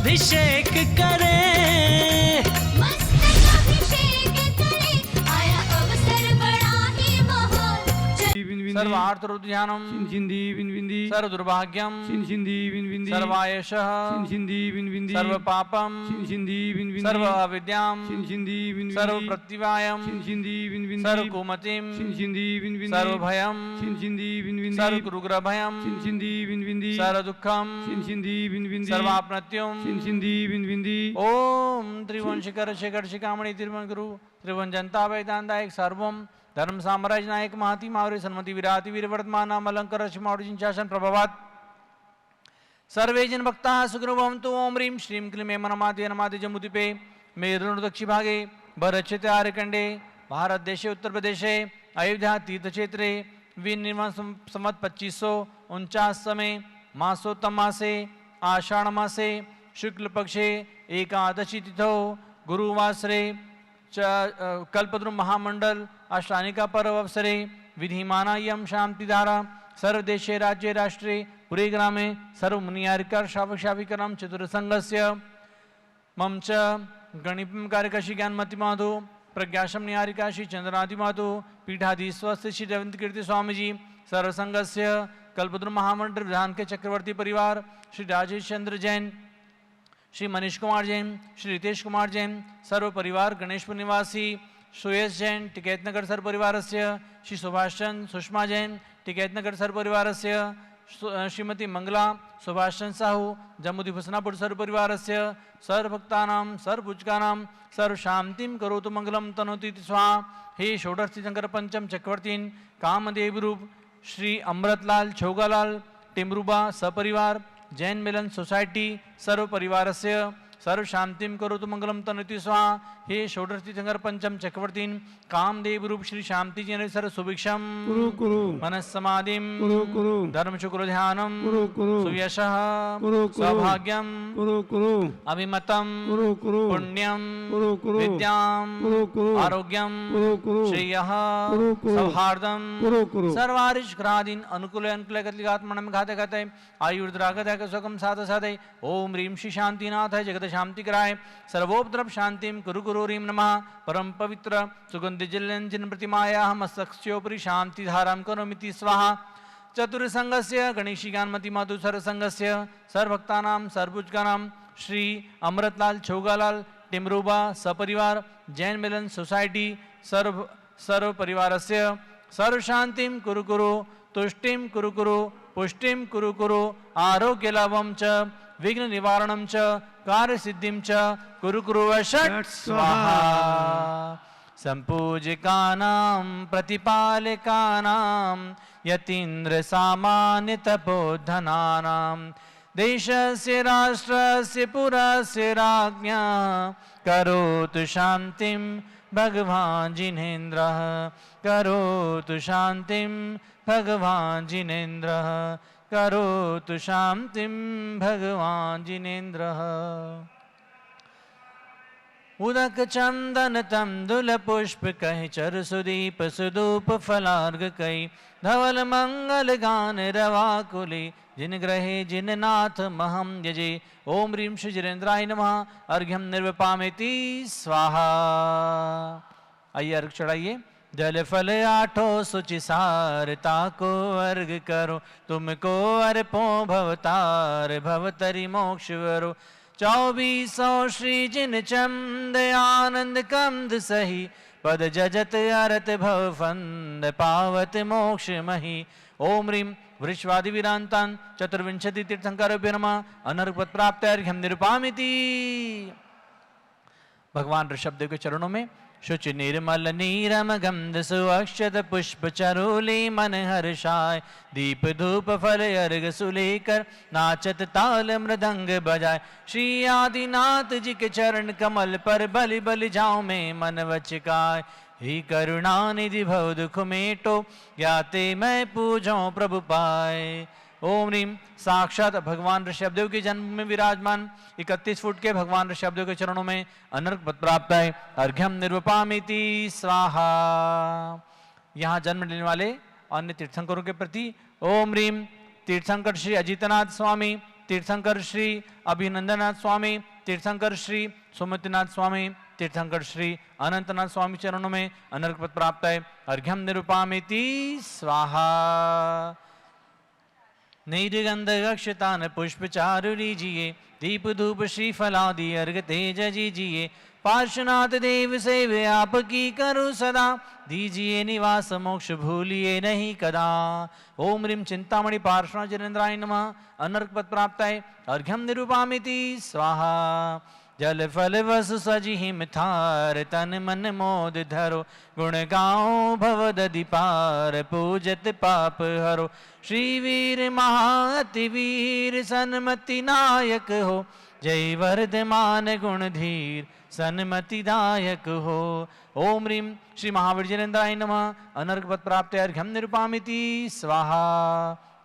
अभिषेक करे, मस्तक अभिषेक करे, आया अवसर बड़ा ही महान। सर्वार्थ ध्यानम सिंधी विंदी सर्व दुर्भाग्यम सिंधी विंदी सर्वायशः सिंधी विंदी सर्व पापम सिंधी विंदी सर्व अविद्याम सिंधी विंदी सर्व प्रतिवायम सिंधी विंदी सर्व कुमतिम सिंधी विंदी सर्व भयम सिंधी विंदी सर्व गुरुग्रह भयम सिंधी विंदी सर्व दुःखम सिंधी विंदी सर्वाप्नत्यम सिंधी विंदी ओम त्रिभुवन शिखर शिखर शिखामणि त्रिभुवन गुरु त्रिभुवन जनता वैदांतायक सर्वम धर्म साम्राज्य नायक महती मावरे सन्मति विराति वीर वर्तमान नाम अलंकार शिमावरी शासन प्रभावात सर्वे जन भक्ता सुखिनो भवन्तु। ओम ह्रीं श्रीं क्लीं ऐं नमादि नमादि जमुदिपे मेरुण दक्षिण भागे भरक्षेत्र आर्यकंडे भारत देशे उत्तर प्रदेशे अयोध्या तीर्थ क्षेत्रे विनिर्माण संवत 2549 समय मासोत्तम मासे आषाढ़ मासे शुक्ल पक्षे एकादशी तिथौ गुरुवासरे कल्पद्रुम महामंडल अष्टानिका पर्व अवसरे विधिमाना यम शांतिधारा सर्वदेशे राज्ये राष्ट्रे पुरे ग्रामे सर्व मुनियारिकार श्रावक श्राविकराम चतुर्संगस्य मम च गणिपम कार्यकाशी ज्ञानमति माधु प्रज्ञाशम निहारिका श्री चंद्रनाथि माधु पीठाधि स्वस्थ श्री रविंद्र कीर्ति स्वामी जी सर्वसंगस्य कल्पद्रुम महामंडल विधान के चक्रवर्ती परिवार श्री राजेश चंद्र जैन श्री मनीष कुमार जैन श्री रितेश कुमार जैन सर्व परिवार गणेशपुर निवासी सुयश जैन टिकैतनगर सर्व परिवारस्य श्री सुभाष चंद्र सुषमा जैन टिकैतनगर सर्व परिवारस्य श्रीमती मंगला सुभाष चंद्र साहू जम्मूदि भसनापुर सर्व परिवारस्य सर्वभक्तानां सर्वपूजकानां सर्वशांतिं करोतु मंगलम तनोति स्वाहा। हे षोडशतीर्थंकर पंचम चक्रवर्तीन कामदेव रूप श्री अमृतलाल छोगालाल टिमरूबा सपरिवार जैन मिलन सोसाइटी सर्व परिवारस्य सर्व शांतिं करोतु मंगलम तनुति स्वाहा। हे षोडशतीर्थंकर पंचम चक्रवर्तीन कामदेव रूप श्री शांति जी सर्व सुभिक्षम कुरु कुरु मनस्समाधिं कुरु कुरु धर्म शुक्र ध्यानम कुरु कुरु सुयशः कुरु सौभाग्यम कुरु कुरु अभिमतम कुरु कुरु पुण्यम कुरु कुरु विद्याम कुरु कुरु आरोग्यम कुरु कुरु श्रेयः कुरु कुरु सौहार्दम कुरु कुरु सर्वारिष्क्रादीन अनुकूल अनुकूल गतिगात्मनम घाते घाते आयुर्द्रागत सुखम साध साधे ओम ह्रीं श्री शांतिनाथ जगत शांति कराय सर्वोपद्रव शांतिम कुरु गुरु ह्रीं नमः परम पवित्र सुगंधि जलंजन प्रतिमाया मस्तकोपरि शांति धारां करोमिति स्वाहा। चतुर्संगस्य गणेशी ज्ञानमति माधु सर्वसंगस्य सर्वभक्तानां सर्वपूजकानां श्री अमृतलाल छोगालाल टिमरूबा सपरिवार जैन मिलन सोसाइटी सर्व परिवारस्य सर्व शांतिं कुरु कुरु तुष्टिं कुरु कुरु पुष्टिं कुरु कुरु आरोग्य लाभं च विघ्न निवारणं च कार्य सिद्धिं च कुरु कुरु षट् स्वाहा। संपूजिकानां प्रतिपालकानां यतीन्द्र सामान्य तपोधनानां देशस्य राष्ट्रस्य पुरस्य राज्ञा करोतु शांतिं भगवान् जिनेन्द्रः करोतु शांतिं भगवान् जिनेन्द्रः करोतु शांतिं भगवान् जिनेन्द्रः। उदक चंदन तंदुल पुष्प कहि चर सुदीप सुदूप फलार्घ कई धवल मंगल गान रवाकुली जिन ग्रहे जिन नाथ महम यजे। ओम ह्रीं श्री जिनेन्द्राय नमः अर्घ्यम निर्वपामेति स्वाहा। आइए अर्घ चढ़ाइए। जल फल आठो सुचि सारता को अर्घ करो तुमको अर्पो भवतार भवतरि मोक्ष वरो। 2400 श्री जिन चंद आनंद कंद सही पद जजत अरत भव फंद पावत मोक्ष मही। ओम ह्रीं वृषवादि विरांतान चतुर्विंशति तीर्थंकरेभ्यो नमः अनर्घपद प्राप्त अर्घ्यम निरुपामिति। भगवान ऋषभदेव के चरणों में शुचि निर्मल नीरम गंध सुअक्षत पुष्प चरोली मन हर्षाय दीप धूप फल अर्घ सुलेकर नाचत ताल मृदंग बजाय। श्री आदिनाथ जी के चरण कमल पर बलि बलि जाऊं में मन वचकाय। ही करुणा निधि भव दुख मेटो ज्ञाते मैं पूजो प्रभु पाए। ओम ह्रीं साक्षात भगवान ऋषभदेव के जन्म में विराजमान 31 फुट के भगवान ऋषभदेव के चरणों में अनर्घ पद प्राप्त है। अर्घ्यम निर्वपामिति स्वाहा। यहाँ जन्म लेने वाले अन्य तीर्थंकरों के प्रति ओम ह्रीं तीर्थंकर श्री अजितनाथ स्वामी तीर्थंकर श्री अभिनंदनाथ स्वामी, तीर्थंकर श्री सुमतिनाथ स्वामी, तीर्थंकर श्री अनंतनाथ स्वामी चरणों में अनर्घ पद प्राप्त है। अर्घ्यम निरुपामिति स्वाहा। निर्गंधक्षतान पुष्प चारु लीजिए, दीप धूप श्रीफलादि अर्घ तेज जीजिए। पार्श्वनाथ देव सेवे आपकी करो सदा, दीजिए निवास मोक्ष भूलिए नहीं कदा। ओम ह्रीं चिंतामणि पार्श्वनाथ जिनेन्द्राय नमः। अनर्घ पद प्राप्त है। अर्घ्यम निरुपामिति स्वाहा। जल फल वसु सजी मिथार, तन मन मोद धरो, गुण गाओ भवदधि पार, पूजत पाप हरो। श्री वीर महाअति वीर सन्मति नायक हो, जय वर्धमान गुण धीर सन्मति दायक हो। ओम ह्रीं श्री महावीर जिनेन्द्राय नमः। अनर्घ पद प्राप्त है। अर्घ्यम निरुपामिति स्वाहा।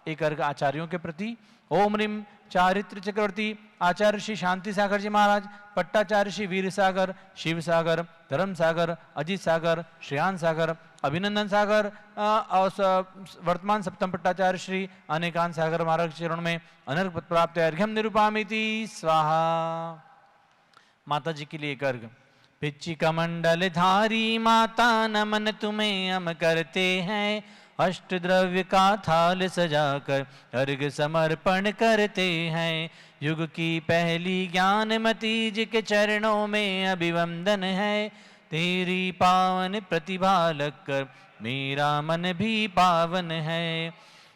एक अर्घ आचार्यों के प्रति। ओम ह्रीं चारित्र चक्रवर्ती आचार्य श्री शांति सागर जी महाराज, पट्टाचार्य श्री वीर सागर, शिव सागर, धर्म सागर, अजीत सागर, श्रेयान सागर, अभिनंदन सागर और वर्तमान सप्तम पट्टाचार्य श्री अनेकांत सागर महाराज चरण में अनर्घ पद प्राप्त है। अर्घ्यम निरुपामिति स्वाहा। माता जी के लिए एक अर्घ। पिच्ची कमंडल धारी माता नमन तुम्हें हम करते हैं, अष्ट द्रव्य का थाल सजाकर अर्घ समर्पण करते हैं। युग की पहली ज्ञानमती जी के चरणों में अभिवंदन है, तेरी पावन प्रतिभा लगकर मेरा मन भी पावन है।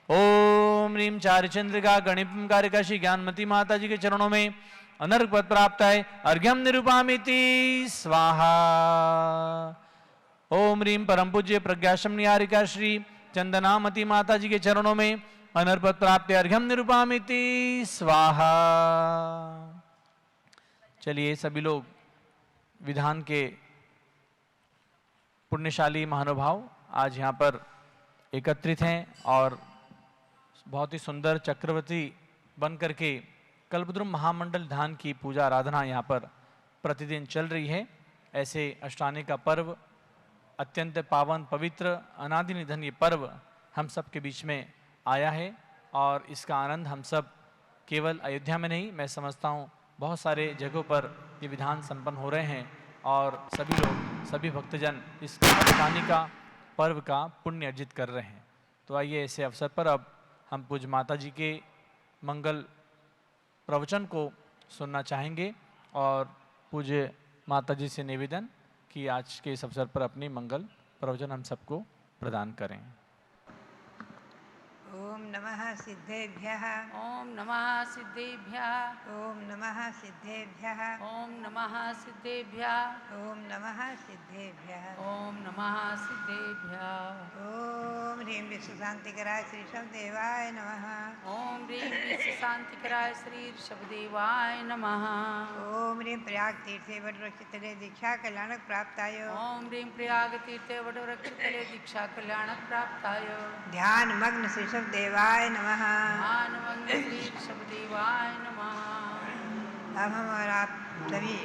ओम ह्रीं चारचंद्रिका गणिकारिका श्री ज्ञानमती माता जी के चरणों में अनर्घ पद प्राप्त है। अर्घ्यम निरुपामिति स्वाहा। ओम ह्रीं परम पूज्य प्रज्ञाश्रम निहारिका श्री चंदनामती माता जी के चरणों में अनर्घ पद प्राप्त है। अर्घ्यम निरुपामिति स्वाहा। चलिए सभी लोग विधान के पुण्यशाली महानुभाव आज यहाँ पर एकत्रित हैं और बहुत ही सुंदर चक्रवर्ती बन करके कल्पद्रुम महामंडल धाम की पूजा आराधना यहाँ पर प्रतिदिन चल रही है। ऐसे अष्टानी का पर्व अत्यंत पावन पवित्र अनादि निधन ये पर्व हम सब के बीच में आया है और इसका आनंद हम सब केवल अयोध्या में नहीं, मैं समझता हूँ बहुत सारे जगहों पर ये विधान संपन्न हो रहे हैं और सभी लोग सभी भक्तजन इस अष्टानी का पर्व का पुण्य अर्जित कर रहे हैं। तो आइए ऐसे अवसर पर अब हम पूज्य माता जी के मंगल प्रवचन को सुनना चाहेंगे और पूज्य माता जी से निवेदन कि आज के इस अवसर पर अपनी मंगल प्रवचन हम सबको प्रदान करें। ओम नमः सिद्धेभ्यः। ओम नमः सिद्धेभ्यः। ओम नमः सिद्धेभ्यः। ओम नमः सिद्धेभ्यः। ओम नमः सिद्धेभ्यः। ओम नमः सिद्धेभ्यः। ओम ह्रीं विश्वशांतिकराय श्री शब्देवाय नमः। ओम ह्रीं विश्व शांतिकराय श्री ऋषभदेवाय नमः। ओम ह्रीं प्रयाग तीर्थे वटवृक्षतले दीक्षा कल्याणक प्राप्ताय। ओम ह्रीं प्रयाग तीर्थे वटवृक्षतले दीक्षा कल्याणक प्राप्ताय। ध्यान मग्न श्री शब्देवाय नमः। मानवंग श्री ऋषभदेवाय नमः। अब हम और आप सभी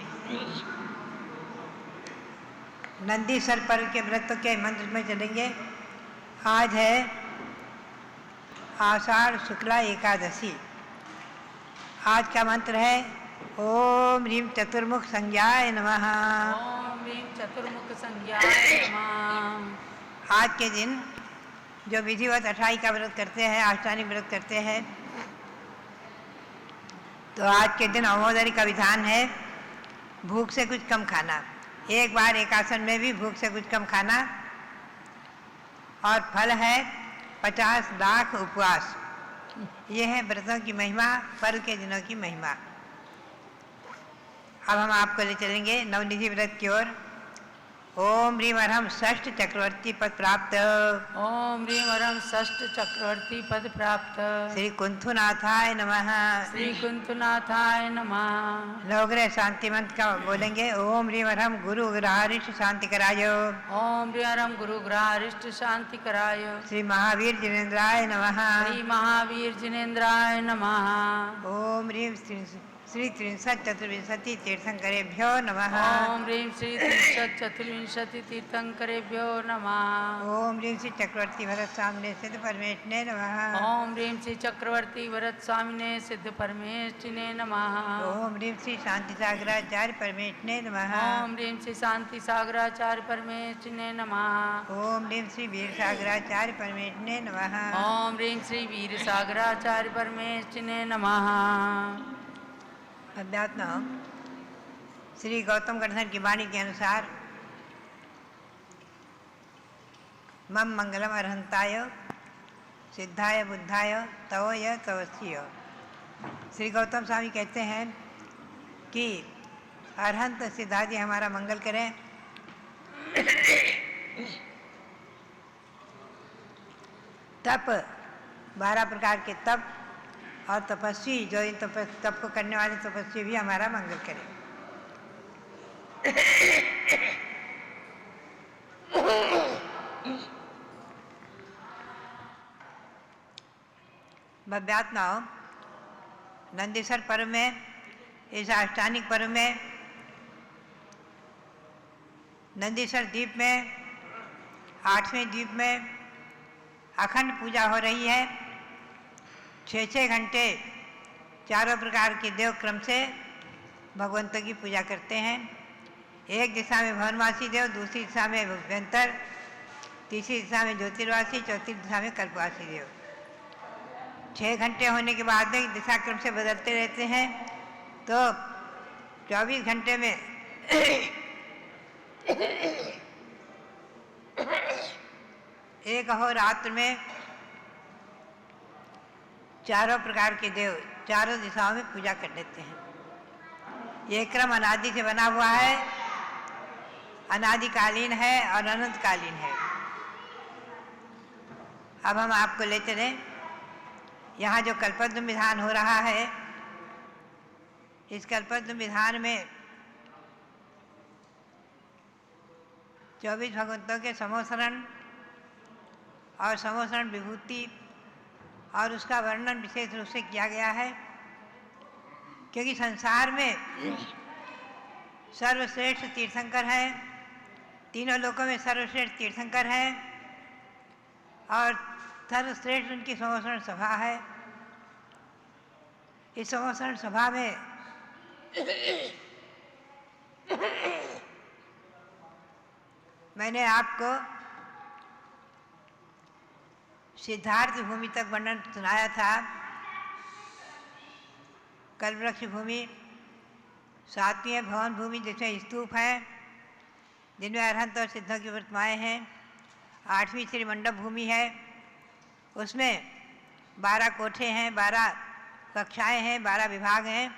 नंदीश्वर पर्व के व्रत के मंत्र में चलेंगे। आज है आषाढ़ शुक्ला एकादशी। आज का मंत्र है ओम ह्रीं चतुर्मुख संज्ञाय नमः। ओम ह्रीं चतुर्मुख संज्ञाय नमः। आज के दिन जो विधिवत अठाई का व्रत करते हैं, अष्टानी व्रत करते हैं, तो आज के दिन अमोदरी का विधान है भूख से कुछ कम खाना। एक बार एक आसन में भी भूख से कुछ कम खाना। और फल है 50 लाख उपवास। ये है व्रतों की महिमा, पर्व के दिनों की महिमा। अब हम आपको ले चलेंगे नवनिधि व्रत की ओर। ओम ह्रीं अरहम षष्ठ चक्रवर्ती पद प्राप्त। ओम ह्रीं अरहम षष्ठ चक्रवर्ती पद प्राप्त। श्री कुंथुनाथाय नमः। श्री कुंतुनाथाय नमः। नवग्रह शांति मंत्र का बोलेंगे। ओम ह्रीं अरहम गुरु ग्रहारिष्ट शांति कराय। ओम ह्रीं अरहम गुरु ग्रहारिष्ट शांति कराय। श्री महावीर जिनेन्द्राय नमः। श्री महावीर जिनेन्द्राय नमः। ओम ह्रीं श्री श्री त्रिंशत् चतुर्विंशति तीर्थंकरेभ्यो नमः। ओम ह्रीं श्री त्रिंशत् चतुर्विंशति तीर्थंकरेभ्यो नमः। ओम ह्रीं श्री चक्रवर्ती भरत सामने सिद्ध परमेष्ठिने नमः। ओम ह्रीं श्री चक्रवर्ती भरत स्वामिने सिद्ध परमेष्ठिने नमः। ओम ह्रीं श्री शांति सागराचार्य परमेष्ठिने नमः। ओम ह्रीं श्री शांति सागराचार्य परमेष्ठिने नमः। ओम ह्रीं श्री वीर सागराचार्य परमेष्ठिने नमः। ओम ह्रीं श्री वीर सागराचार्य परमेष्ठिने नमः। अध्यात्म श्री गौतम गणधर की वाणी के अनुसार मम मंगलम अरहंताय सिद्धाय बुद्धाय तवय तवस्य। श्री गौतम स्वामी कहते हैं कि अरहंत सिद्धादि हमारा मंगल करें। तप 12 प्रकार के तप और तपस्वी जो इन तप को करने वाले तपस्वी भी हमारा मंगल करें। भव्यात्माओं, नंदीश्वर पर्व में, इस अष्टानिक पर्व में नंदीश्वर द्वीप में 8वें द्वीप में अखंड पूजा हो रही है। 6-6 घंटे चारों प्रकार के देव क्रम से भगवंतों की पूजा करते हैं। एक दिशा में भवनवासी देव, दूसरी दिशा में व्यंतर, तीसरी दिशा में ज्योतिर्वासी, चौथी दिशा में कल्पवासी देव। 6 घंटे होने के बाद में दिशा क्रम से बदलते रहते हैं, तो 24 घंटे में एक अहोरात्र में चारों प्रकार के देव चारों दिशाओं में पूजा कर लेते हैं। ये क्रम अनादि से बना हुआ है, अनादिकालीन है और अनंतकालीन है। अब हम आपको ले चलें, यहाँ जो कल्पद्रुम विधान हो रहा है, इस कल्पद्रुम विधान में 24 भगवंतों के समोसरण और समोसरण विभूति और उसका वर्णन विशेष रूप से किया गया है, क्योंकि संसार में सर्वश्रेष्ठ तीर्थंकर हैं, तीनों लोकों में सर्वश्रेष्ठ तीर्थंकर हैं और सर्वश्रेष्ठ उनकी समोसरण सभा है। इस समोसरण सभा में मैंने आपको सिद्धार्थ भूमि तक वर्णन सुनाया था। कल्पवृक्ष भूमि, 7वीं भवन भूमि जिसमें स्तूप हैं, जिनमें अरहंत और सिद्धों की प्रतिमाएँ हैं। 8वीं श्री मंडप भूमि है, उसमें 12 कोठे हैं, 12 कक्षाएं हैं, 12 विभाग हैं,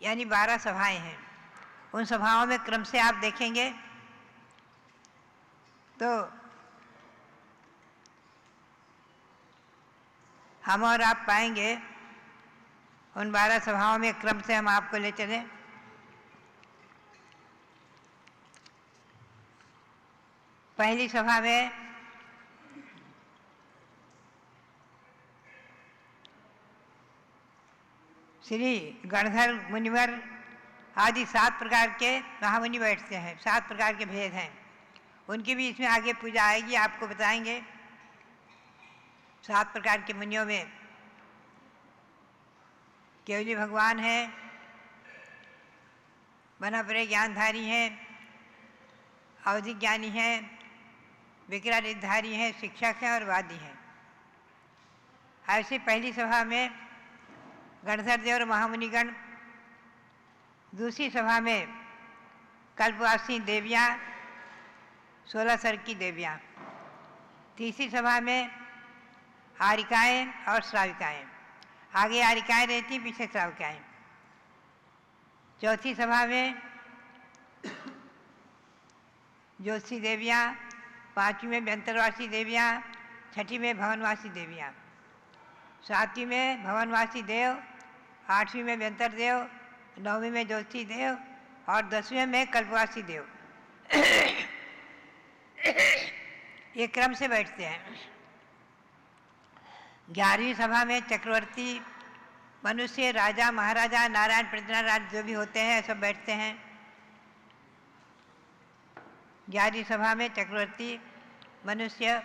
यानी 12 सभाएं हैं। उन सभाओं में क्रम से आप देखेंगे तो हम और आप पाएंगे, उन 12 सभाओं में क्रम से हम आपको ले चलें। पहली सभा में श्री गणधर मुनिवर आदि 7 प्रकार के महामुनि बैठते हैं। 7 प्रकार के भेद हैं, उनकी भी इसमें आगे पूजा आएगी, आपको बताएंगे। 7 प्रकार के मुनियों में केवली भगवान हैं, बना परे ज्ञानधारी हैं, अवधि ज्ञानी हैं, विक्रारितधारी हैं, शिक्षक हैं और वादी हैं। ऐसे पहली सभा में गणधर देव और महामुनिगण, दूसरी सभा में कल्पवासी देवियाँ, 16 सर की देवियाँ, तीसरी सभा में आरिकाएँ और श्राविकाएँ, आगे आरिकाएँ रहती, पीछे श्राविकाएँ। चौथी सभा में ज्योतिषी देवियाँ, 5वीं में व्यंतरवासी देवियाँ, 6ठी में भवनवासी देवियाँ, 7वीं में भवनवासी देव, 8वीं में व्यंतर देव, 9वीं में ज्योतिषी देव और 10वीं में कल्पवासी देव। ये क्रम से बैठते हैं। 11वीं सभा में चक्रवर्ती मनुष्य, राजा, महाराजा, नारायण, पृथ्वीनारायण जो भी होते हैं सब बैठते हैं। 11वीं सभा में चक्रवर्ती, मनुष्य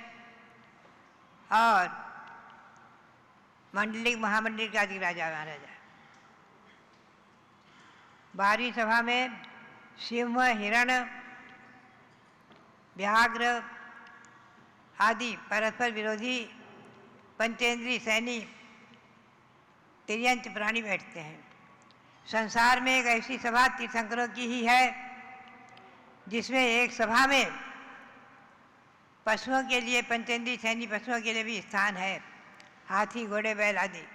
और मंडलिक, महामंडलिक आदि राजा महाराजा। 12वीं सभा में सिंह, हिरण, व्याघ्र आदि परस्पर विरोधी पंचेंद्रीय सैनी तिर्यंच प्राणी बैठते हैं। संसार में एक ऐसी सभा तीर्थंकरों की ही है जिसमें एक सभा में पशुओं के लिए, पंचेंद्रीय सैनी पशुओं के लिए भी स्थान है। हाथी, घोड़े, बैल आदि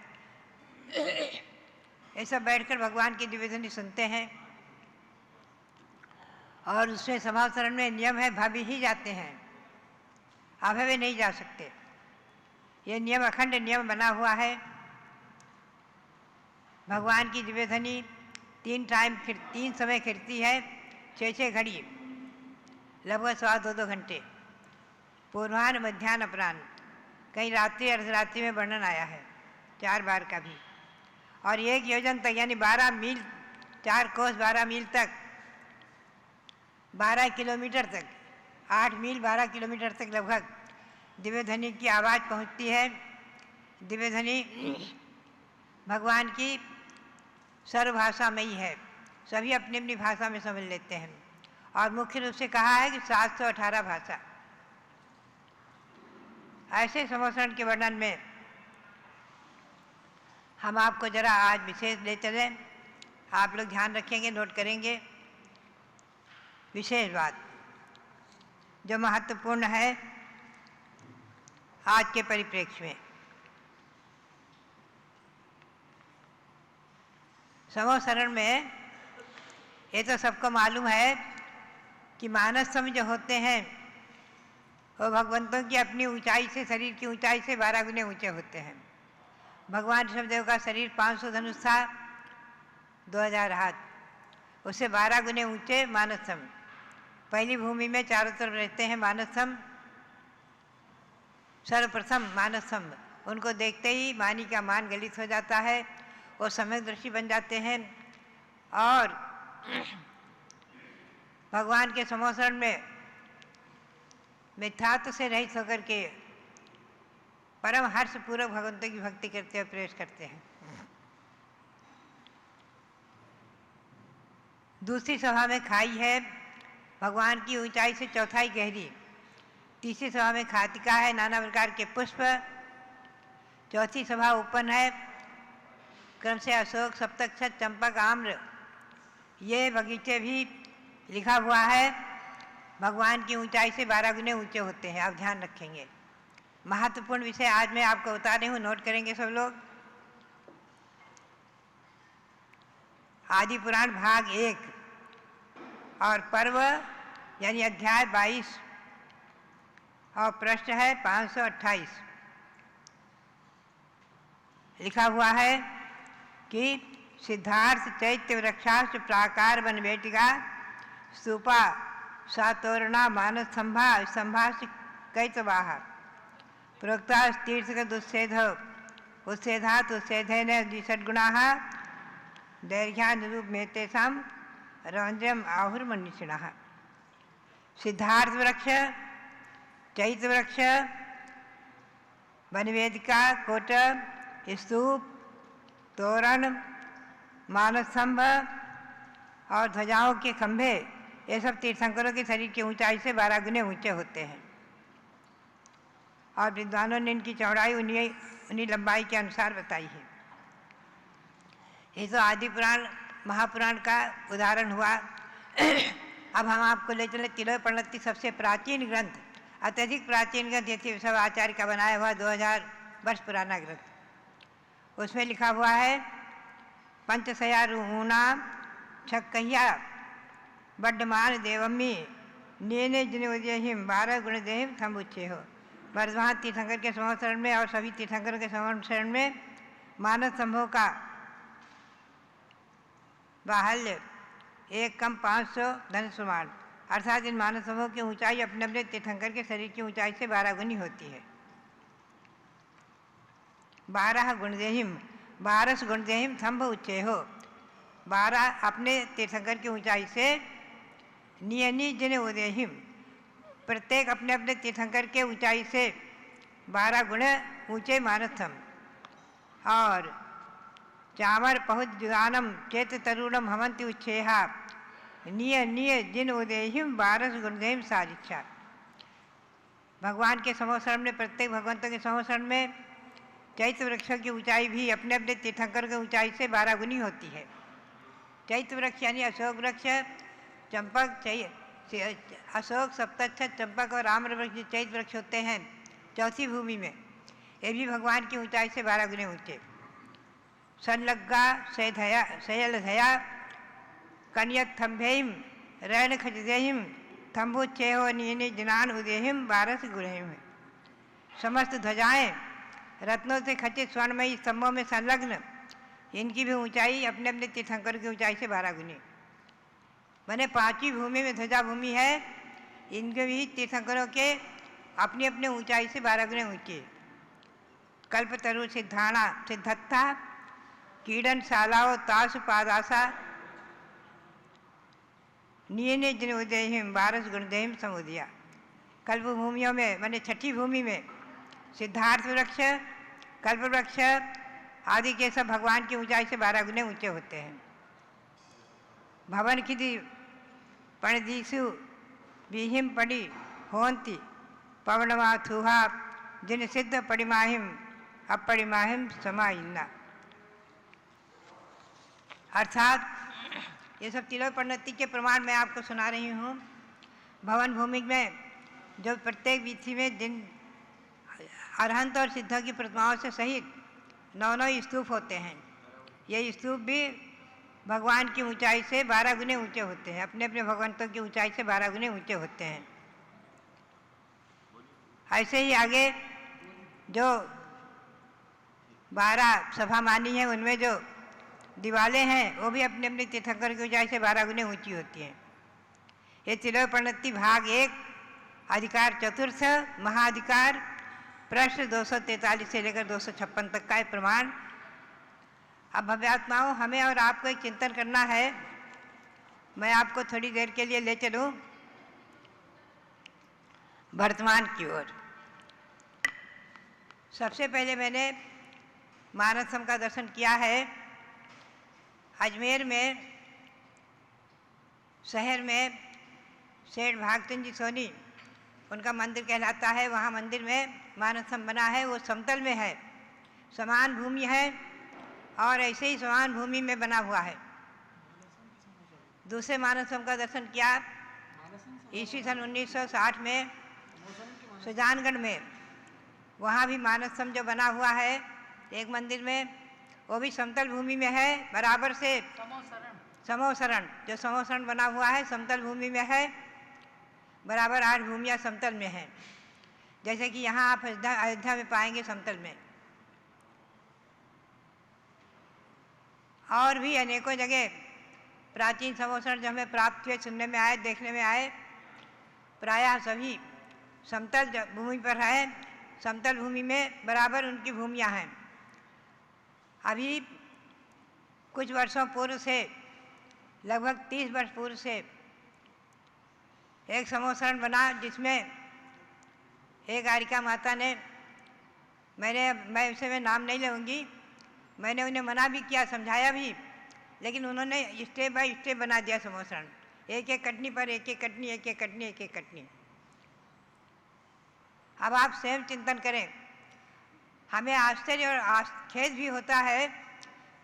ये सब बैठकर भगवान की दिव्यध्वनि सुनते हैं। और उसमें समाचरण में नियम है, भाभी ही जाते हैं, अभवे नहीं जा सकते। ये नियम अखंड नियम बना हुआ है। भगवान की दिव्यध्वनि 3 समय खिरती है, 6 घड़ी, लगभग 2.25 घंटे, पूर्वाह्न, मध्याह्न, अपराह्न, कहीं रात्रि अर्धरात्रि में वर्णन आया है 4 बार का भी। और 1 योजन तक यानी 12 मील, 4 कोस 12 मील तक, 12 किलोमीटर तक, 8 मील 12 किलोमीटर तक लगभग दिव्यध्वनि की आवाज़ पहुंचती है। दिव्यध्वनि भगवान की सर्वभाषामयी है, सभी अपनी अपनी भाषा में समझ लेते हैं। और मुख्य रूप से कहा है कि 718 भाषा। ऐसे समोसरण के वर्णन में हम आपको जरा आज विशेष ले चलें। आप लोग ध्यान रखेंगे, नोट करेंगे। विशेष बात जो महत्वपूर्ण है आज के परिप्रेक्ष्य में। समोसरण में ये तो सबको मालूम है कि मानस सम जो होते हैं वो भगवंतों की अपनी ऊंचाई से, शरीर की ऊंचाई से 12 गुने ऊंचे होते हैं। भगवान ऋषभदेव का शरीर 500 धनुष था, 2000 हाथ, उससे 12 गुने ऊंचे मानसम। पहली भूमि में चारों तरफ रहते हैं मानसम, सर्वप्रथम मानसम। उनको देखते ही मानी का मान गलित हो जाता है, वो सम्यकदर्शी बन जाते हैं। और भगवान के समोसरण में मिथ्यात्व से रहित होकर के परम हर्षपूर्वक भगवंतों की भक्ति करते हुए प्रवेश करते हैं। दूसरी सभा में खाई है, भगवान की ऊंचाई से 1/4 गहरी। तीसरी सभा में खातिका है, नाना प्रकार के पुष्प। चौथी सभा उपवन है, क्रम से अशोक, सप्तक्षत, चंपक, आम्र, ये बगीचे भी लिखा हुआ है। भगवान की ऊंचाई से 12 गुने ऊंचे होते हैं, आप ध्यान रखेंगे। महत्वपूर्ण विषय आज मैं आपको बता रही हूँ, नोट करेंगे सब लोग। आदि पुराण भाग 1 और पर्व यानी अध्याय 22 और पृष्ठ है 528। लिखा हुआ है कि सिद्धार्थ चैत्य वृक्षाश्च प्राकार वन बेटिका स्तूपा सातोरणा मानस संभा संभाष कैतवाहा प्रोक्ता तीर्थगत उच्छेद उच्छेदात उच्छेदेन द्विषड्गुणाः दैर्घ्यानुरूप में तेषां रौद्रम आहुर्मनीषिणः। सिद्धार्थ वृक्ष, चैत्र वृक्ष, वनवेदिका, कोट, स्तूप, तोरण, मानसस्तंभ और ध्वजाओं के खंभे, ये सब तीर्थंकरों के शरीर की ऊंचाई से 12 गुने ऊंचे होते हैं। और विद्वानों ने इनकी चौड़ाई उन्हीं लंबाई के अनुसार बताई है। ये तो आदि पुराण महापुराण का उदाहरण हुआ। अब हम आपको ले चले तिलोय प्रणति, सबसे प्राचीन ग्रंथ, अत्यधिक प्राचीन ग्रंथ, ये सब आचार्य का बनाया हुआ 2000 वर्ष पुराना ग्रंथ। उसमें लिखा हुआ है पंचशयारूहूणा छक्कहिया बड्डमान देवम्मी नेने जिनोदेहिम 12 गुण देहिम थम्बुच्छे हो। वर्धमान तीर्थंकर के संवत्सरण में और सभी तीर्थंकरों के संवत्सरण में मानस संभव का बाहल्य एक कम 500 धनुष्मान, अर्थात इन मानस समूह की ऊंचाई अपने अपने तीर्थंकर के शरीर की ऊंचाई से 12 गुनी होती है। 12 गुणदेहिम, 12 गुणदेहिम थम्भ उच्चे हो। 12 अपने तीर्थंकर की ऊंचाई से नियनि जिन उदेहिम, प्रत्येक अपने अपने तीर्थंकर के ऊंचाई से 12 गुण ऊंचे मानस हम। और चामर पहुत जुदानम चेत तरुणम हमंति उच्छेहा, निय निय जिन उदेहिम 12 गुणदेहिम सारिक्षा। भगवान के समोसरण में, प्रत्येक भगवंतों के समोसरण में चैत्र वृक्षों की ऊंचाई भी अपने अपने तीर्थंकर की ऊंचाई से 12 गुनी होती है। चैत्र वृक्ष यानी अशोक वृक्ष, चंपक, अशोक, सप्तच्छद, चंपक और आम्र वृक्ष जो चैत्र वृक्ष होते हैं चौथी भूमि में, ये भी भगवान की ऊंचाई से 12 गुने ऊंचे। संलग्गा शयलधया कन्यक थम्भेहिम रैण खजदेहिम थम्भुच्छेहो नियनि जिनान उदेहिम 12 गुणहिम। समस्त ध्वजाएं रत्नों से खचित स्वर्णमयी स्तंभों में संलग्न, इनकी भी ऊंचाई अपने अपने तीर्थंकर की ऊंचाई से 12 गुनी। मैंने 5वीं भूमि में ध्वजा भूमि है, इनके भी तीर्थंकरों के अपनी अपने ऊंचाई से 12 गुने ऊंचे। कल्पतरु सिद्धाणा सिद्धत्था कीड़न शालाओ ताश पादासा नियने जिन उदयहिम 12 गुणदेहिम समुदिया। कल्प भूमियों में मैंने 6ठी भूमि में सिद्धार्थ वृक्ष, कल्प वृक्ष आदि के सब भगवान की ऊंचाई से 12 गुने ऊंचे होते हैं। भवन खिदि पणदीसु विहिम पड़ी होंति पवनवा थुहा जिन सिद्ध पड़िमाहिम अपरिमाहिम समाइन्ना। अर्थात ये सब तिलोक परिणति के प्रमाण मैं आपको सुना रही हूँ। भवन भूमि में जो प्रत्येक वीथी में जिन अरहंत और सिद्धों की प्रतिमाओं से सहित 9 स्तूप होते हैं, ये स्तूप भी भगवान की ऊंचाई से 12 गुने ऊंचे होते हैं, अपने अपने भगवंतों की ऊंचाई से 12 गुने ऊंचे होते हैं। ऐसे ही आगे जो 12 सभा मानी है, उनमें जो दीवालें हैं वो भी अपने अपने तीर्थंकर की ऊंचाई से 12 गुने ऊंची होती हैं। ये तिलोक परिणति भाग 1 अधिकार चतुर्थ महाधिकार प्रश्न 243 से लेकर 256 तक का प्रमाण। अब भव्यात्माओं, हमें और आपको एक चिंतन करना है। मैं आपको थोड़ी देर के लिए ले चलूं वर्तमान की ओर। सबसे पहले मैंने मानसम का दर्शन किया है। अजमेर में शहर में सेठ भागचंद जी सोनी उनका मंदिर कहलाता है। वहाँ मंदिर में मानसम बना है, वो समतल में है, समान भूमि है और ऐसे ही समान भूमि में बना हुआ है। दूसरे मानसम का दर्शन किया ईस्वी सन 1960 में सुजानगढ़ में। वहाँ भी मानसम जो बना हुआ है एक मंदिर में, वो भी समतल भूमि में है, बराबर से समोसरण जो समोसरण बना हुआ है समतल भूमि में है, बराबर 8 भूमियाँ समतल में हैं, जैसे कि यहाँ आप अयोध्या में पाएंगे समतल में। और भी अनेकों जगह प्राचीन समोसरण जो हमें प्राप्त हुए, सुनने में आए, देखने में आए, प्रायः सभी समतल भूमि पर है। समतल भूमि में बराबर उनकी भूमियाँ हैं। अभी कुछ वर्षों पूर्व से, लगभग 30 वर्ष पूर्व से एक समोसरण बना, जिसमें एक आरिका माता ने, मैं उसे मैं नाम नहीं लूँगी, मैंने उन्हें मना भी किया, समझाया भी, लेकिन उन्होंने स्टेप बाय स्टेप बना दिया समोसरण। एक एक कटनी पर एक एक कटनी, एक एक कटनी, एक एक कटनी। अब आप स्वयं चिंतन करें। हमें आश्चर्य और खेद भी होता है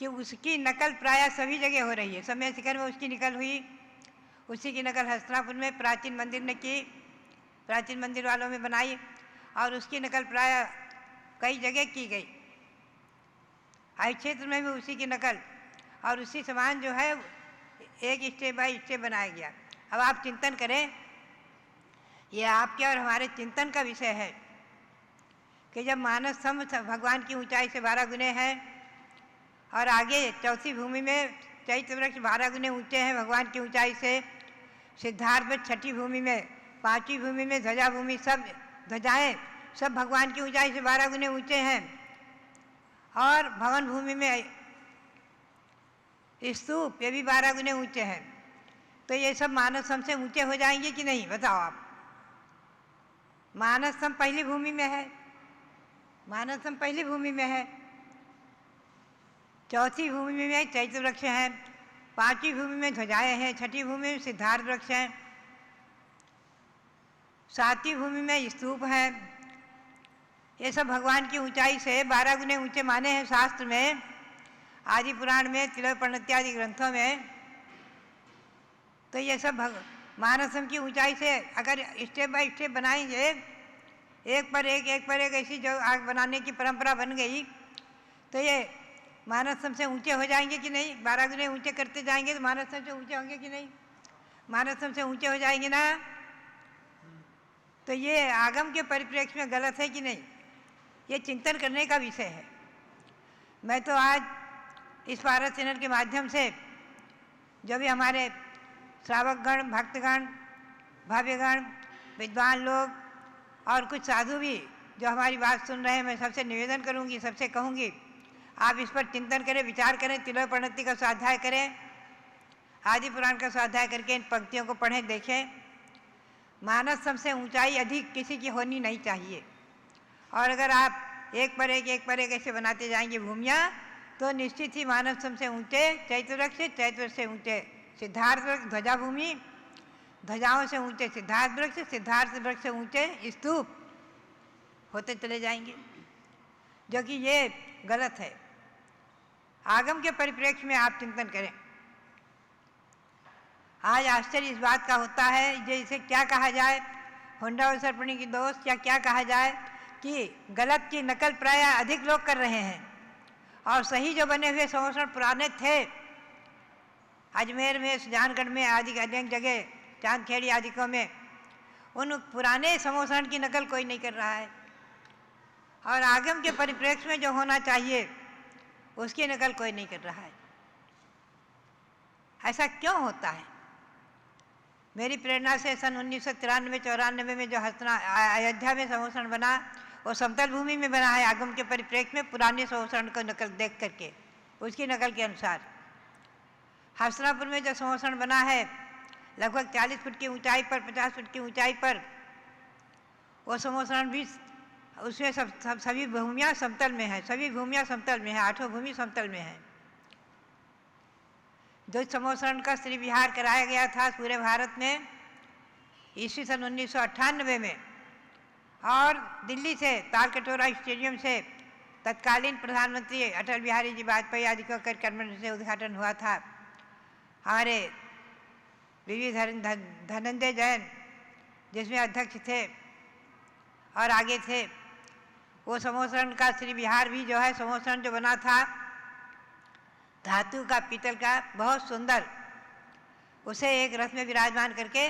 कि उसकी नकल प्रायः सभी जगह हो रही है। समय शिखर में उसकी नकल हुई, उसी की नकल हस्तिनापुर में प्राचीन मंदिर ने की, प्राचीन मंदिर वालों में बनाई, और उसकी नकल प्रायः कई जगह की गई। हर क्षेत्र में भी उसी की नकल और उसी समान जो है एक स्टेप बाय स्टेप बनाया गया। अब आप चिंतन करें, यह आपके और हमारे चिंतन का विषय है कि जब मानस सम भगवान की ऊंचाई से 12 गुने हैं और आगे चौथी भूमि में चैत्र वृक्ष 12 गुने ऊंचे हैं भगवान की ऊंचाई से, सिद्धार्थ में 6ठी भूमि में, 5वीं भूमि में ध्वजा भूमि, सब ध्वजाएँ सब भगवान की ऊंचाई से 12 गुने ऊंचे हैं। और भवन भूमि में स्तूप, ये भी 12 गुने ऊंचे हैं। तो ये सब मानव स्तंभ से ऊंचे हो जाएंगे कि नहीं, बताओ आप। मानव स्तंभ पहली भूमि में है, मानव स्तंभ पहली भूमि में है। चौथी भूमि में चैत्र वृक्ष हैं, पांचवी भूमि में ध्वजाएं हैं, छठी भूमि में सिद्धार्थ वृक्ष हैं, सातवीं भूमि में स्तूप हैं। ये सब भगवान की ऊंचाई से 12 गुने ऊंचे माने हैं शास्त्र में, आदि पुराण में, तिलपर्ण इत्यादि ग्रंथों में। तो ये सब मानव स्तंभ की ऊंचाई से अगर स्टेप बाय स्टेप बनाएंगे, एक पर एक ऐसी जो आग बनाने की परंपरा बन गई, तो ये मानव स्तंभ से ऊंचे हो जाएंगे कि नहीं। 12 गुने ऊंचे करते जाएंगे तो मानव स्तंभ से ऊंचे होंगे कि नहीं, मानव स्तंभ से ऊंचे हो जाएंगे ना। तो ये आगम के परिप्रेक्ष्य में गलत है कि नहीं, ये चिंतन करने का विषय है। मैं तो आज इस भारत चैनल के माध्यम से जो भी हमारे श्रावकगण, भक्तगण, भाव्यगण, विद्वान लोग और कुछ साधु भी जो हमारी बात सुन रहे हैं, मैं सबसे निवेदन करूंगी, सबसे कहूंगी, आप इस पर चिंतन करें, विचार करें, तिलोपणति का स्वाध्याय करें, आदि पुराण का स्वाध्याय करके इन पंक्तियों को पढ़ें, देखें। मानव स्तंभ से ऊंचाई अधिक किसी की होनी नहीं चाहिए। और अगर आप एक पर एक ऐसे बनाते जाएंगे भूमियाँ, तो निश्चित ही मानव स्तंभ से ऊंचे चैत्र वृक्ष, चैत्र से ऊंचे सिद्धार्थ वृक्ष, ध्वजा भूमि, ध्वजाओं से ऊंचे सिद्धार्थ वृक्ष, सिद्धार्थ वृक्ष से ऊंचे स्तूप होते चले जाएंगे, जो कि ये गलत है। आगम के परिप्रेक्ष्य में आप चिंतन करें। आज आश्चर्य इस बात का होता है, जो इसे क्या कहा जाए, होंडा और सर्पणी की दोस्त, या क्या कहा जाए कि गलत की नकल प्राय अधिक लोग कर रहे हैं, और सही जो बने हुए संवत्सरण पुराने थे, अजमेर में, सुजानगढ़ में आदि अनेक जगह, चांदखेड़ी आदिकों में, उन पुराने संवत्सरण की नकल कोई नहीं कर रहा है। और आगम के परिप्रेक्ष्य में जो होना चाहिए उसकी नकल कोई नहीं कर रहा है। ऐसा क्यों होता है? मेरी प्रेरणा से सन 1993-94 में जो अयोध्या में संवत्सरण बना, वो समतल भूमि में बना है, आगम के परिप्रेक्ष्य में पुराने संवत्सरण को नकल देख करके, उसकी नकल के अनुसार। हस्तिनापुर में जो संवत्सरण बना है, लगभग 40 फुट की ऊंचाई पर, 50 फुट की ऊंचाई पर, वो संवत्सरण भी, उसमें सभी भूमियाँ समतल में हैं, सभी भूमियाँ समतल में हैं, 8 भूमि समतल में हैं। जो संवत्सरण का श्री विहार कराया गया था पूरे भारत में ईस्वी सन 1998 में, और दिल्ली से तालकटोरा स्टेडियम से तत्कालीन प्रधानमंत्री अटल बिहारी जी वाजपेयी आदि को कर्मठ से उद्घाटन हुआ था। हमारे वीवी धनंजय जैन जिसमें अध्यक्ष थे और आगे थे, वो संवत्सरण का श्री विहार भी जो है, संवत्सरण जो बना था धातु का, पीतल का, बहुत सुंदर, उसे एक रथ में विराजमान करके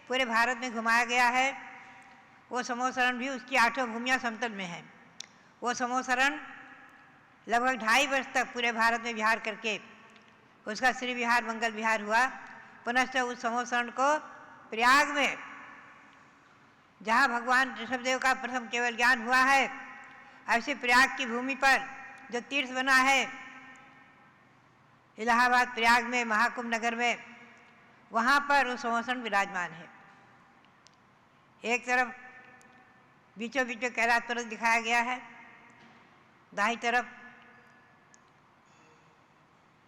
पूरे भारत में घुमाया गया है। वो संवत्सरण भी, उसकी 8 भूमियाँ समतल में हैं। वो संवत्सरण लगभग 2.5 वर्ष तक पूरे भारत में विहार करके उसका श्री विहार मंगल विहार हुआ। पुनश्च उस संवत्सरण को प्रयाग में, जहाँ भगवान ऋषभदेव का प्रथम केवल ज्ञान हुआ है, ऐसे प्रयाग की भूमि पर जो तीर्थ बना है इलाहाबाद प्रयाग में, महाकुंभ नगर में, वहाँ पर वो संवत्सरण विराजमान है। एक तरफ बीचों बीचों कैलाश पर्वत दिखाया गया है, दाईं तरफ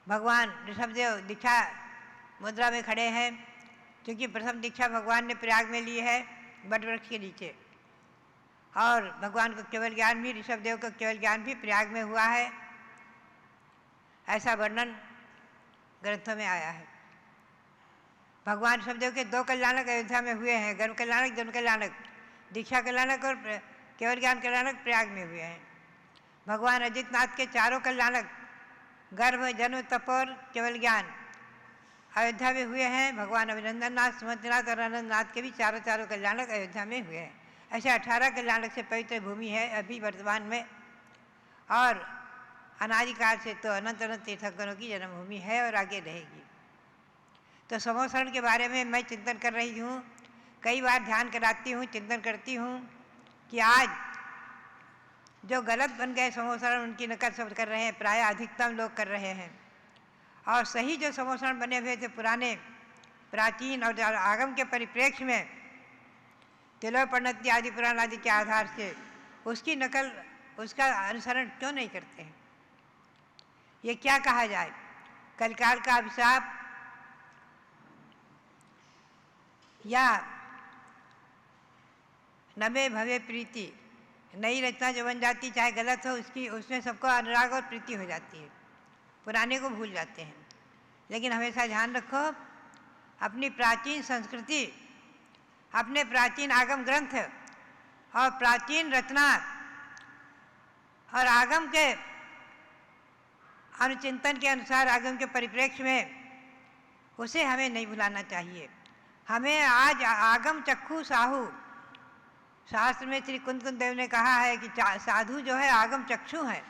भगवान ऋषभदेव दीक्षा मुद्रा में खड़े हैं, क्योंकि प्रथम दीक्षा भगवान ने प्रयाग में ली है बट वृक्ष के नीचे, और भगवान को केवल ज्ञान भी, ऋषभदेव को केवल ज्ञान भी प्रयाग में हुआ है, ऐसा वर्णन ग्रंथों में आया है। भगवान ऋषभदेव के 2 कल्याणक अयोध्या में हुए हैं, गर्भ कल्याणक, जन्म कल्याणक, दीक्षा कल्याणक और केवल ज्ञान कल्याणक प्रयाग में हुए हैं। भगवान अजितनाथ के 4 कल्याणक, गर्भ, जन्म, तप और केवल ज्ञान, अयोध्या में हुए हैं। भगवान अभिनंदन नाथ, सुमंतनाथ और आनंदनाथ के भी 4 कल्याणक अयोध्या में हुए हैं। ऐसे 18 कल्याणक से पवित्र भूमि है अभी वर्तमान में, और अनादिकाल से तो अनंत अनंत तीर्थंकरों की जन्मभूमि है और आगे रहेगी। तो संवत्सरण के बारे में मैं चिंतन कर रही हूँ, कई बार ध्यान कराती हूँ, चिंतन करती हूँ कि आज जो गलत बन गए समोसरण उनकी नकल सब कर रहे हैं, प्राय अधिकतम लोग कर रहे हैं। और सही जो समोसरण बने हुए थे पुराने प्राचीन और आगम के परिप्रेक्ष्य में तिलोपनति आदि पुराण आदि के आधार से उसकी नकल, उसका अनुसरण क्यों नहीं करते हैं? ये क्या कहा जाए? कलिकाल का अभिशाप या नवे भवे प्रीति, नई रचना जो बन जाती चाहे गलत हो उसकी, उसमें सबको अनुराग और प्रीति हो जाती है, पुराने को भूल जाते हैं। लेकिन हमेशा ध्यान रखो, अपनी प्राचीन संस्कृति, अपने प्राचीन आगम ग्रंथ और प्राचीन रचना और आगम के अनुचिंतन के अनुसार आगम के परिप्रेक्ष्य में उसे हमें नहीं भुलाना चाहिए। हमें आज आगम चक्षु साहू, शास्त्र में श्री कुंद देव ने कहा है कि साधु जो है आगम चक्षु है,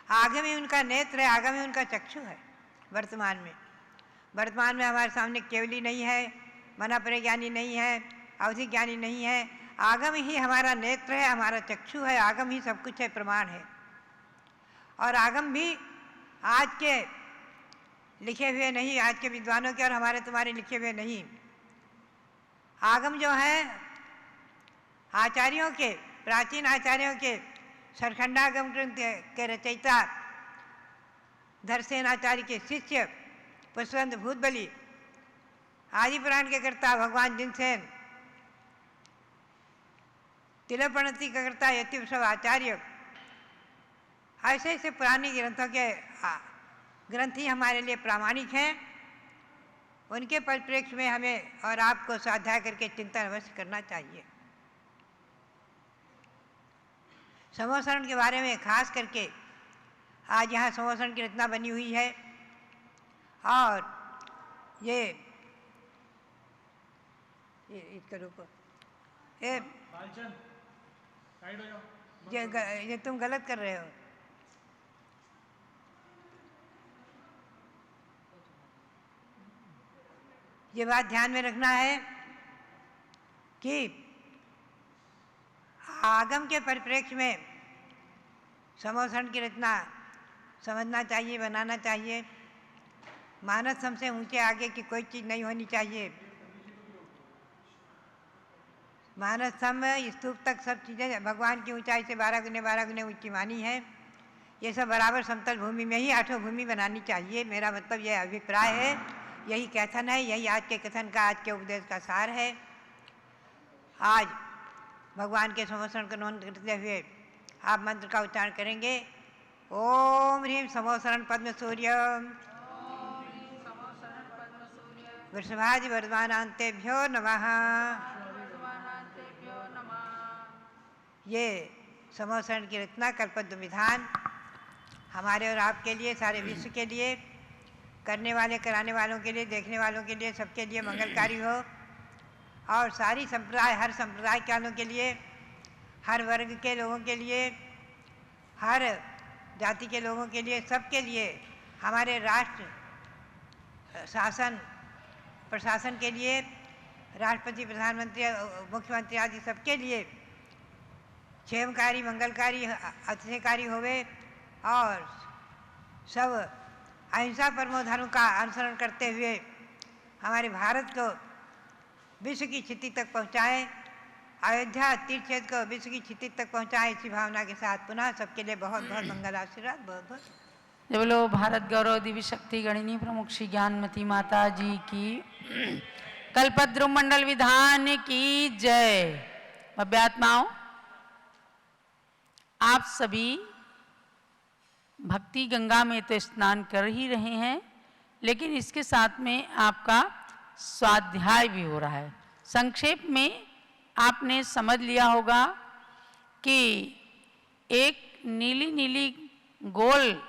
आगम ही उनका नेत्र है, आगम ही उनका चक्षु है। वर्तमान में हमारे सामने केवली नहीं है, मना परिज्ञानी नहीं है, अवधि ज्ञानी नहीं है, आगम ही हमारा नेत्र है, हमारा चक्षु है, आगम ही सब कुछ है, प्रमाण है। और आगम भी आज के लिखे हुए नहीं, आज के विद्वानों के और हमारे तुम्हारे लिखे हुए नहीं। आगम जो है आचार्यों के, प्राचीन आचार्यों के, सरखंडागम ग्रंथ के रचयिता धरसेन आचार्य के शिष्य पुष्पवंत भूतबली, आदि पुराण के कर्ता भगवान जिनसेन, तिलोपनति का कर्ता यतिवृषभ आचार्य, ऐसे ऐसे पुराने ग्रंथों के ग्रंथ ही हमारे लिए प्रामाणिक हैं। उनके परिप्रेक्ष्य में हमें और आपको स्वाध्याय करके चिंतन अवश्य करना चाहिए। समोसरण के बारे में खास करके आज यहाँ समोसरण की रचना बनी हुई है और ये इसका रुको, ये तुम गलत कर रहे हो। ये बात ध्यान में रखना है कि आगम के परिप्रेक्ष्य में समोसरण की रचना समझना चाहिए, बनाना चाहिए। मानस हमसे ऊंचे आगे की कोई चीज़ नहीं होनी चाहिए। मानस स्तंभ स्तूप तक सब चीज़ें भगवान की ऊंचाई से 12 गुने ऊंची मानी है। ये सब बराबर समतल भूमि में ही आठों भूमि बनानी चाहिए। मेरा मतलब यह अभिप्राय है, यही कथन है, यही आज के कथन का, आज के उपदेश का सार है। आज भगवान के समोसरण को नोन करते हुए आप मंत्र का उच्चारण करेंगे। ओम ह्रीं समोसरण पद्म सूर्य वृषभादि वर्धमानान्तेभ्यो नमः। ये समोसरण की रचना कल्पद्रुम विधान हमारे और आपके लिए, सारे विश्व के लिए, करने वाले, कराने वालों के लिए, देखने वालों के लिए, सबके लिए मंगलकारी हो और सारी संप्रदाय, हर संप्रदाय के वालों के लिए, हर वर्ग के लोगों के लिए, हर जाति के लोगों के लिए, सबके लिए, हमारे राष्ट्र शासन प्रशासन के लिए, राष्ट्रपति, प्रधानमंत्री, मुख्यमंत्री आदि सबके लिए क्षेमकारी, मंगलकारी, अतिशयकारी होवे और सब अहिंसा परमो धर्म का अनुसरण करते हुए हमारे भारत को विश्व की क्षिति तक पहुँचाएँ, अयोध्या तीर्थ क्षेत्र को विश्व की क्षिति तक पहुँचाएँ। इसी भावना के साथ पुनः सबके लिए बहुत बहुत मंगल आशीर्वाद। बहुत बहुत जय बोलो भारत गौरव दिव्य शक्ति गणिनी प्रमुख श्री ज्ञानमती माता जी की, कल्पद्रुम मंडल विधान की जय। भव्यात्माओं, आप सभी भक्ति गंगा में तो स्नान कर ही रहे हैं, लेकिन इसके साथ में आपका स्वाध्याय भी हो रहा है। संक्षेप में आपने समझ लिया होगा कि एक नीली नीली गोल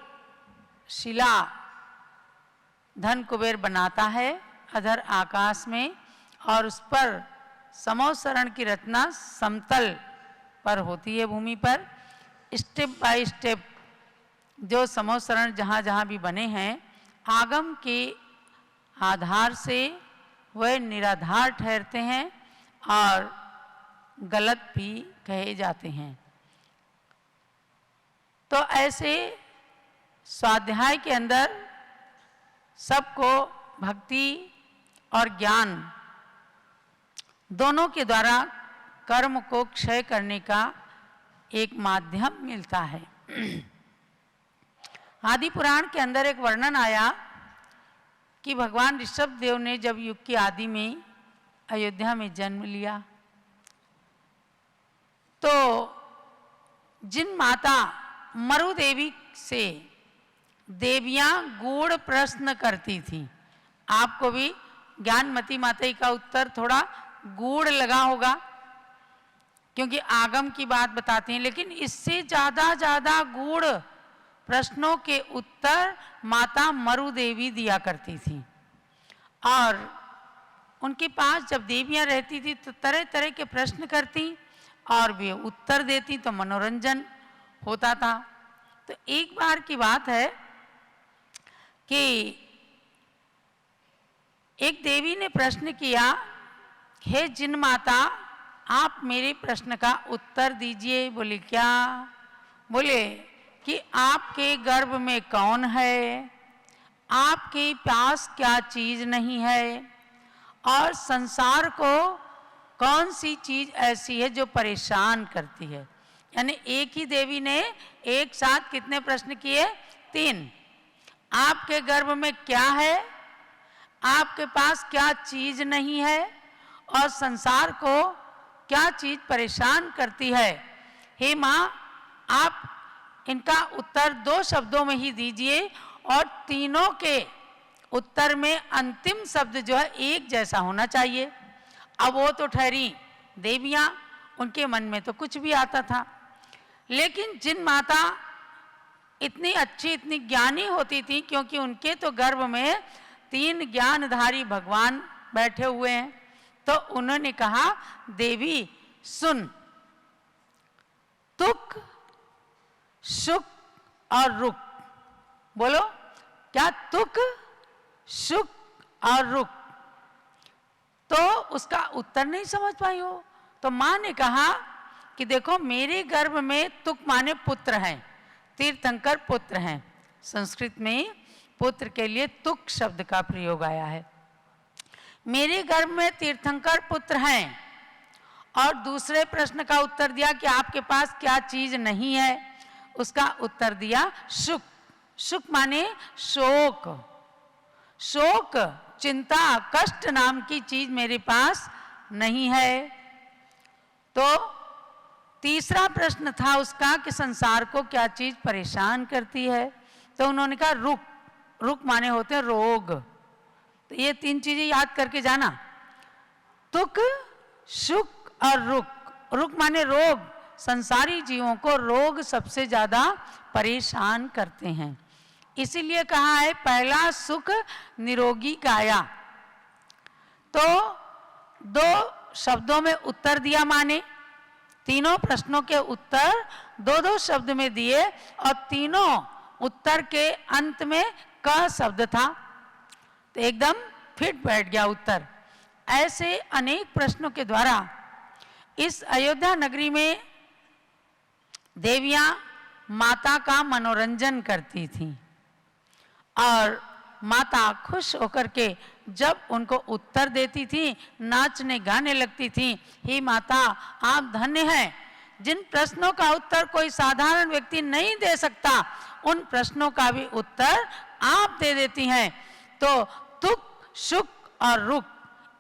शिला धन कुबेर बनाता है अधर आकाश में, और उस पर समोसरण की रचना समतल पर होती है, भूमि पर। स्टेप बाय स्टेप जो समोसरण जहाँ जहाँ भी बने हैं, आगम के आधार से वह निराधार ठहरते हैं और गलत भी कहे जाते हैं। तो ऐसे स्वाध्याय के अंदर सबको भक्ति और ज्ञान दोनों के द्वारा कर्म को क्षय करने का एक माध्यम मिलता है। आदि पुराण के अंदर एक वर्णन आया कि भगवान ऋषभ देव ने जब युग की आदि में अयोध्या में जन्म लिया तो जिन माता मरु देवी से देवियां गूढ़ प्रश्न करती थी, आपको भी ज्ञानमती माता का उत्तर थोड़ा गूढ़ लगा होगा क्योंकि आगम की बात बताती हैं, लेकिन इससे ज़्यादा गूढ़ प्रश्नों के उत्तर माता मरु देवी दिया करती थी। और उनके पास जब देवियां रहती थी तो तरह तरह के प्रश्न करती और वे उत्तर देती तो मनोरंजन होता था। तो एक बार की बात है कि एक देवी ने प्रश्न किया, हे जिन माता आप मेरे प्रश्न का उत्तर दीजिए। बोले क्या? बोले कि आपके गर्भ में कौन है, आपके पास क्या चीज नहीं है और संसार को कौन सी चीज ऐसी है जो परेशान करती है। यानी एक ही देवी ने एक साथ कितने प्रश्न किए? 3। आपके गर्भ में क्या है, आपके पास क्या चीज नहीं है और संसार को क्या चीज परेशान करती है। हे माँ, आप इनका उत्तर 2 शब्दों में ही दीजिए और तीनों के उत्तर में अंतिम शब्द जो है एक जैसा होना चाहिए। अब वो तो ठहरी देवियां, उनके मन में तो कुछ भी आता था, लेकिन जिन माता इतनी अच्छी इतनी ज्ञानी होती थी, क्योंकि उनके तो गर्भ में 3 ज्ञानधारी भगवान बैठे हुए हैं, तो उन्होंने कहा देवी सुन, तुक सुक और रुक। बोलो क्या? तुक सुक और रुक। तो उसका उत्तर नहीं समझ पाई हो तो माँ ने कहा कि देखो मेरे गर्भ में तुक माने पुत्र हैं, तीर्थंकर पुत्र हैं। संस्कृत में पुत्र के लिए तुक शब्द का प्रयोग आया है। मेरे गर्भ में तीर्थंकर पुत्र हैं और दूसरे प्रश्न का उत्तर दिया कि आपके पास क्या चीज नहीं है, उसका उत्तर दिया सुख। सुख माने शोक, शोक चिंता कष्ट नाम की चीज मेरे पास नहीं है। तो तीसरा प्रश्न था उसका कि संसार को क्या चीज परेशान करती है, तो उन्होंने कहा रुक। रुक माने होते हैं रोग। तो ये 3 चीजें याद करके जाना, तुक सुख और रुक। रुक माने रोग, संसारी जीवों को रोग सबसे ज्यादा परेशान करते हैं। इसीलिए कहा है पहला सुख निरोगी काया। तो 2 शब्दों में उत्तर दिया माने, तीनों प्रश्नों के उत्तर 2-2 शब्द में दिए और तीनों उत्तर के अंत में क शब्द था, तो एकदम फिट बैठ गया उत्तर। ऐसे अनेक प्रश्नों के द्वारा इस अयोध्या नगरी में देवियां माता का मनोरंजन करती थीं और माता खुश होकर के जब उनको उत्तर देती थी नाचने गाने लगती थी। हे माता आप धन्य हैं, जिन प्रश्नों का उत्तर कोई साधारण व्यक्ति नहीं दे सकता उन प्रश्नों का भी उत्तर आप दे देती हैं। तो तुक सुख और रुक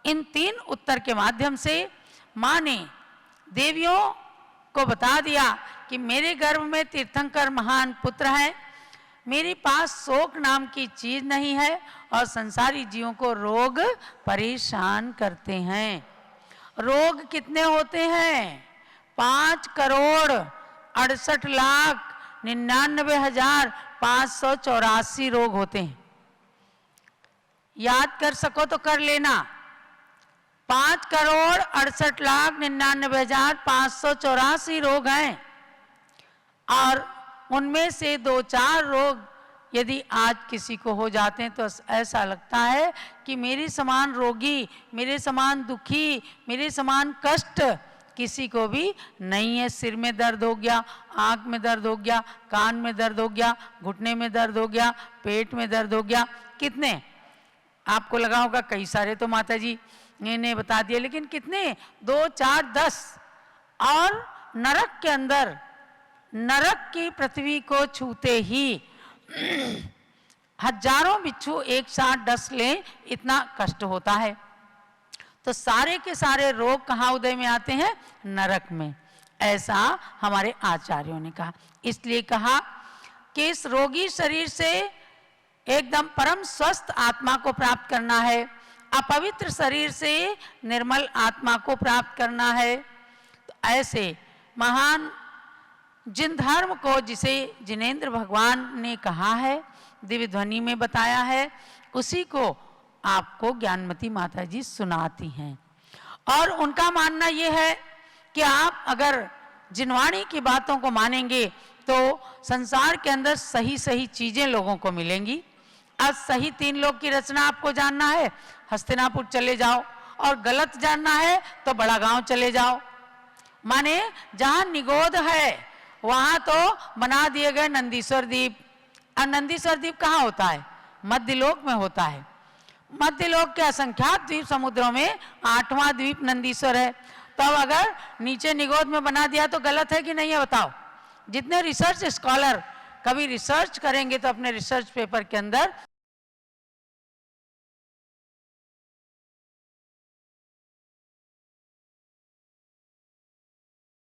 इन 3 उत्तर के माध्यम से माँ ने देवियों को बता दिया कि मेरे गर्भ में तीर्थंकर महान पुत्र हैं, मेरे पास शोक नाम की चीज नहीं है और संसारी जीवों को रोग परेशान करते हैं। रोग कितने होते हैं? 5,68,99,584 रोग होते हैं। याद कर सको तो कर लेना। 5,68,99,584 रोग हैं और उनमें से 2-4 रोग यदि आज किसी को हो जाते हैं तो ऐसा लगता है कि मेरे समान रोगी, मेरे समान दुखी, मेरे समान कष्ट किसी को भी नहीं है। सिर में दर्द हो गया, आँख में दर्द हो गया, कान में दर्द हो गया, घुटने में दर्द हो गया, पेट में दर्द हो गया। कितने आपको लगा होगा कई सारे तो माता जी ने बता दिए, लेकिन कितने 2, 4, 10। और नरक के अंदर, नरक की पृथ्वी को छूते ही हजारों बिच्छू एक साथ डस लें, इतना कष्ट होता है। तो सारे के सारे रोग कहाँ उदय में आते हैं? नरक में। ऐसा हमारे आचार्यों ने कहा। इसलिए कहा कि इस रोगी शरीर से एकदम परम स्वस्थ आत्मा को प्राप्त करना है, अपवित्र शरीर से निर्मल आत्मा को प्राप्त करना है। तो ऐसे महान जिन धर्म को, जिसे जिनेंद्र भगवान ने कहा है, दिव्य ध्वनि में बताया है, उसी को आपको ज्ञानमती माता जी सुनाती हैं। और उनका मानना यह है कि आप अगर जिनवाणी की बातों को मानेंगे तो संसार के अंदर सही सही चीजें लोगों को मिलेंगी। आज सही 3 लोग की रचना आपको जानना है, हस्तिनापुर चले जाओ, और गलत जानना है तो बड़ा गांव चले जाओ। माने जहां निगोद है वहां तो बना दिए गए नंदीश्वर द्वीप। और नंदीश्वर द्वीप कहाँ होता है? मध्यलोक में होता है। मध्यलोक के असंख्यात द्वीप समुद्रों में 8वां द्वीप नंदीश्वर है। तो अब अगर नीचे निगोद में बना दिया तो गलत है कि नहीं है? बताओ। जितने रिसर्च स्कॉलर कभी रिसर्च करेंगे तो अपने रिसर्च पेपर के अंदर